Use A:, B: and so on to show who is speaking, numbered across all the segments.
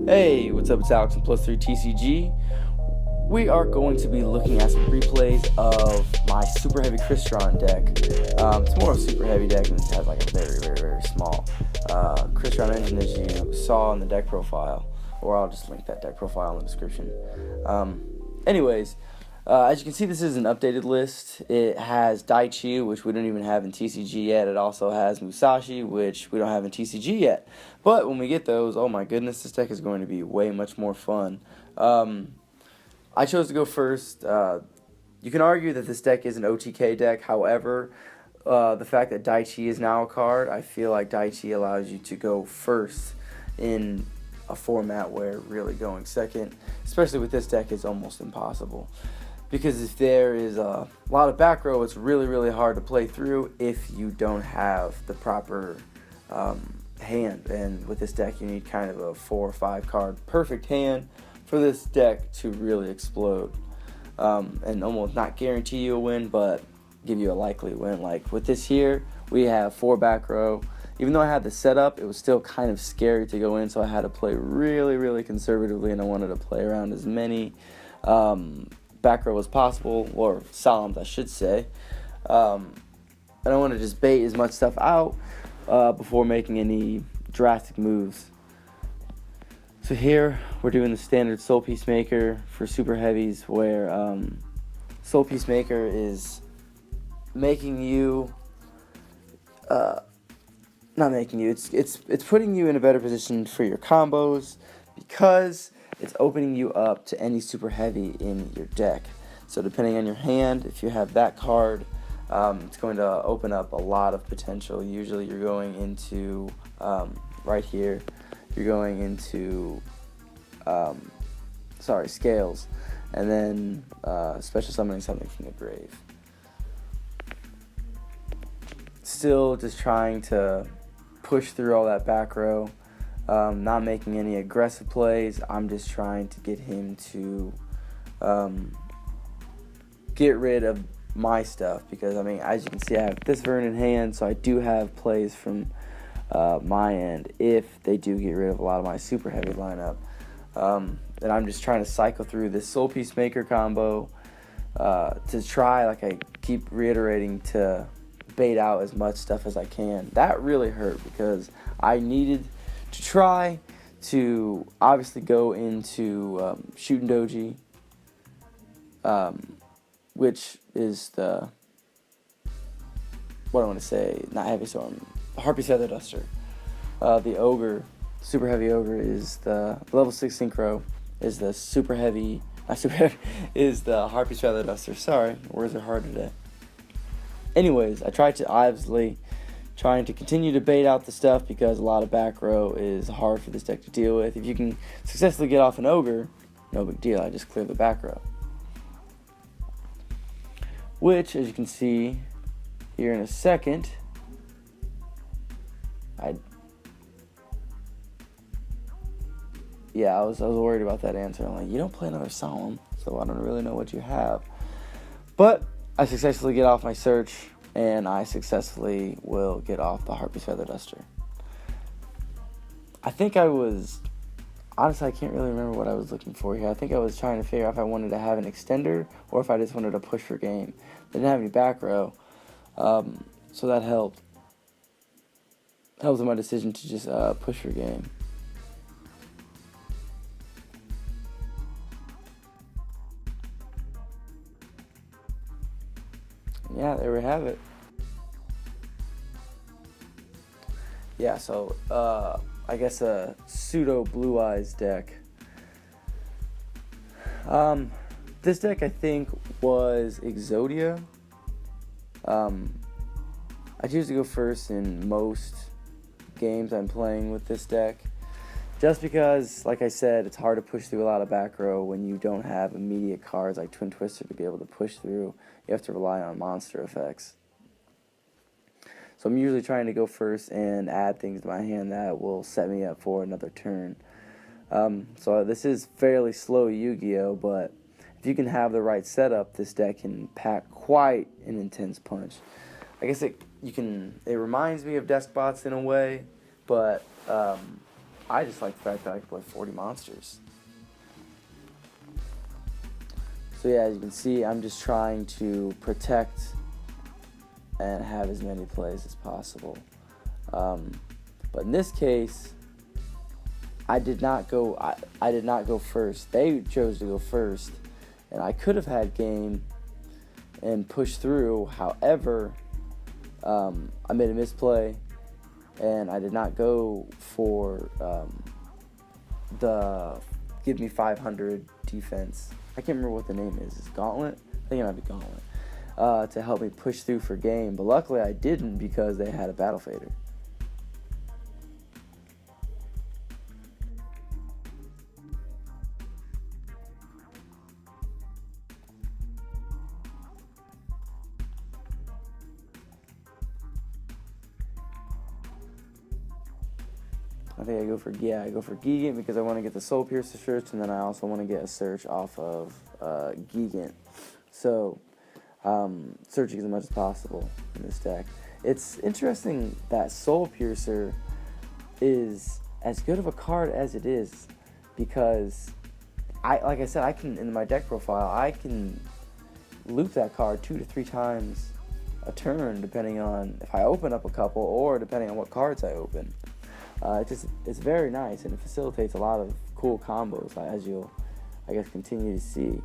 A: Hey, what's up? It's Alex from Plus 3 TCG. We are going to be looking at some replays of my Super Heavy Crystron deck. It's more of a Super Heavy deck and it has like a very small Crystron engine as you saw in the deck profile. Or I'll just link that deck profile in the description. Anyways, as you can see, this is an updated list. It has DAIHACHI, which we don't even have in TCG yet. It also has Musashi, which we don't have in TCG yet. But when we get those, oh my goodness, this deck is going to be way much more fun. I chose to go first. You can argue that this deck is an OTK deck. However, the fact that DAIHACHI is now a card, I feel like DAIHACHI allows you to go first in a format where really going second, especially with this deck, is almost impossible. Because if there is a lot of back row, it's really hard to play through if you don't have the proper hand. And with this deck, you need kind of a 4 or 5 card perfect hand for this deck to really explode. And almost not guarantee you a win, but give you a likely win. Like with this here, we have 4 back row. Even though I had the setup, it was still kind of scary to go in, so I had to play really conservatively, and I wanted to play around as many back row as possible, or Psalms I should say. And I want to just bait as much stuff out before making any drastic moves. So here we're doing the standard Soul Peacemaker for Super Heavies, where Soul Peacemaker is making you not making you, it's putting you in a better position for your combos, because it's opening you up to any super heavy in your deck. So depending on your hand, if you have that card, it's going to open up a lot of potential. Usually you're going into, right here, you're going into, scales, and then special summoning something from the grave. Still just trying to push through all that back row. Not making any aggressive plays. I'm just trying to get him to get rid of my stuff, because I mean, as you can see, I have this Vern in hand, so I do have plays from my end if they do get rid of a lot of my super heavy lineup. And I'm just trying to cycle through this Soul Peacemaker combo to try, like I keep reiterating, to bait out as much stuff as I can. That really hurt, because I needed to try to obviously go into Shooting Doji, which is the, what I want to say, not Heavy Storm, Harpy's Feather Duster. The Ogre, Super Heavy Ogre, is the level 6 Synchro, is the Super Heavy, not Super Heavy, is the Harpy's Feather Duster. Sorry, words are hard today. Anyways, I tried to obviously trying to continue to bait out the stuff, because a lot of back row is hard for this deck to deal with. If you can successfully get off an Ogre, no big deal. I just clear the back row. Which, as you can see here in a second, I was worried about that answer. I'm like, you don't play another Solemn, so I don't really know what you have. But I successfully get off my search, and I successfully will get off the Harpy's Feather Duster. I think honestly, I can't really remember what I was looking for here. I think I was trying to figure out if I wanted to have an extender, or if I just wanted to push for game. They didn't have any back row, so that helped. Helped in my decision to just push for game. Yeah, there we have it. Yeah, so I guess a pseudo Blue Eyes deck. This deck, I think, was Exodia. I choose to go first in most games I'm playing with this deck, just because, like I said, it's hard to push through a lot of back row when you don't have immediate cards like Twin Twister to be able to push through. You have to rely on monster effects. So I'm usually trying to go first and add things to my hand that will set me up for another turn. So this is fairly slow Yu-Gi-Oh, but if you can have the right setup, this deck can pack quite an intense punch. I guess it reminds me of Deskbots in a way, but I just like the fact that I can play 40 monsters. So yeah, as you can see, I'm just trying to protect and have as many plays as possible. But in this case, I did not go. I did not go first. They chose to go first, and I could have had game and pushed through. However, I made a misplay, and I did not go for the give me 500 defense. I can't remember what the name is. It's Gauntlet? I think it might be Gauntlet. To help me push through for game. But luckily I didn't because they had a Battle Fader. I think I go for Gigant because I want to get the Soul Piercer search, and then I also want to get a search off of Gigant. So, searching as much as possible in this deck. It's interesting that Soul Piercer is as good of a card as it is because, like I said, I can, in my deck profile, I can loop that card 2 to 3 times a turn depending on if I open up a couple or depending on what cards I open. It's very nice, and it facilitates a lot of cool combos, as you'll, I guess, continue to see.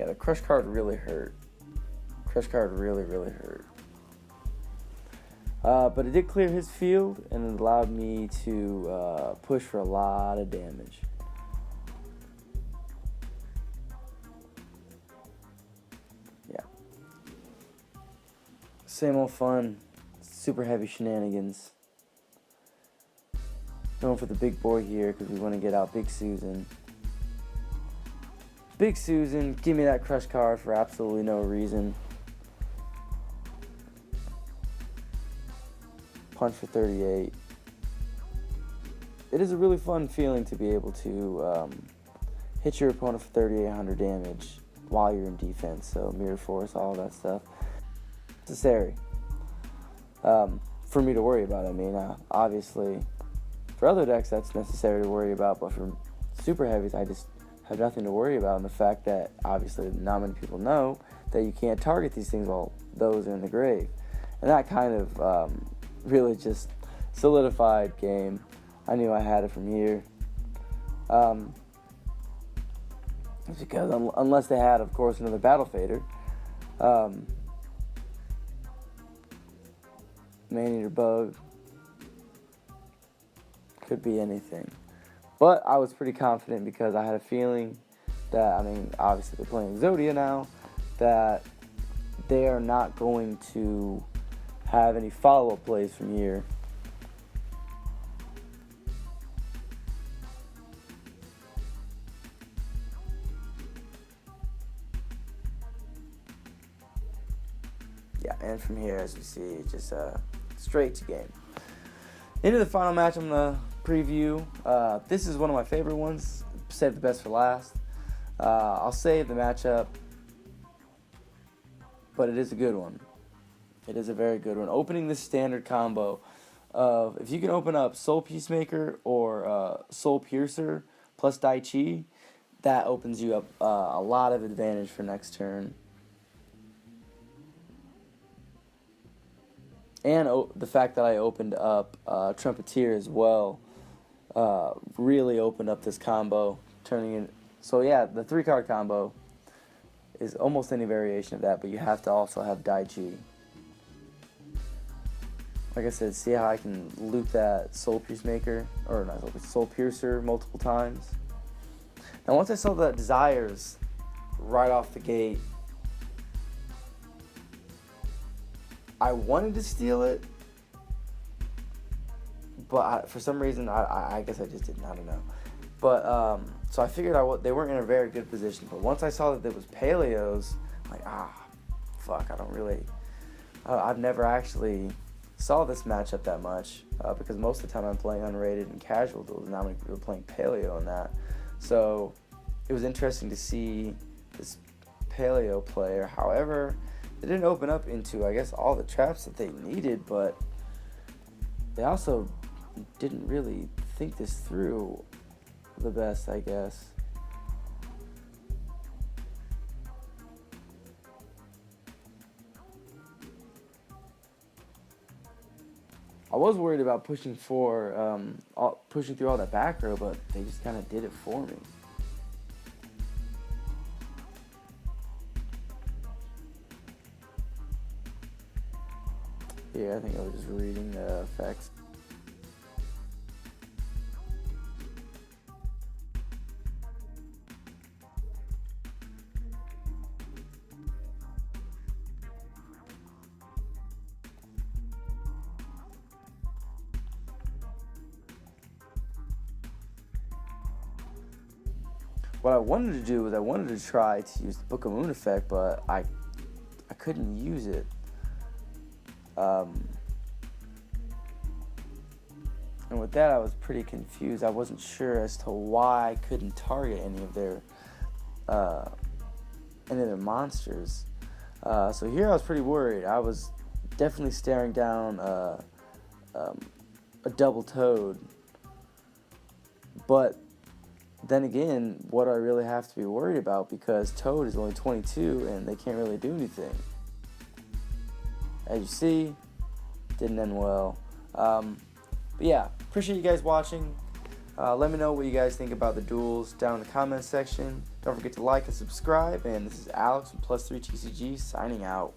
A: Yeah, the Crush card really hurt. Crush card really hurt. But it did clear his field, and it allowed me to push for a lot of damage. Yeah. Same old fun, super heavy shenanigans. Going for the big boy here because we want to get out Big Susan. Big Susan, give me that Crush card for absolutely no reason. Punch for 38. It is a really fun feeling to be able to hit your opponent for 3,800 damage while you're in defense. So Mirror Force, all that stuff. Necessary for me to worry about. I mean, obviously, for other decks that's necessary to worry about, but for super heavies, I just have nothing to worry about. And the fact that obviously not many people know that you can't target these things while those are in the grave, and that kind of really just solidified game. I knew I had it from here. It's because unless they had, of course, another Battle Fader, Man-Eater Bug, could be anything. But I was pretty confident because I had a feeling that, I mean, obviously they're playing Exodia now, that they are not going to have any follow-up plays from here. Yeah, and from here, as we see, just straight to game. Into the final match I'm going to preview. This is one of my favorite ones. Save the best for last. I'll save the matchup, but it is a good one. It is a very good one. Opening this standard combo of, if you can open up Soul Peacemaker or Soul Piercer plus DAIHACHI, that opens you up a lot of advantage for next turn. And the fact that I opened up Trumpeteer as well really opened up this combo, turning in. So yeah, the 3-card combo is almost any variation of that, but you have to also have DAIHACHI. Like I said, see how I can loop that Soul Peacemaker, or not Soul Piercer multiple times. Now once I saw that Desires right off the gate, I wanted to steal it, but for some reason, I guess I just didn't, I don't know. But, so I figured they weren't in a very good position, but once I saw that there was Paleos, I'm like, fuck, I don't really, I've never actually saw this matchup that much because most of the time I'm playing unrated and casual duels, and not many people are playing paleo in that. So it was interesting to see this paleo player. However, they didn't open up into, I guess, all the traps that they needed, but they also didn't really think this through the best, I guess. I was worried about pushing through all that back row, but they just kind of did it for me. Yeah, I think I was just reading the effects. What I wanted to do was I wanted to try to use the Book of Moon effect, but I couldn't use it. And with that, I was pretty confused. I wasn't sure as to why I couldn't target any of their monsters. So here I was pretty worried. I was definitely staring down a double toad, but then again, what do I really have to be worried about, because Toad is only 22 and they can't really do anything. As you see, didn't end well. But yeah, appreciate you guys watching. Let me know what you guys think about the duels down in the comments section. Don't forget to like and subscribe. And this is Alex from +3TCG signing out.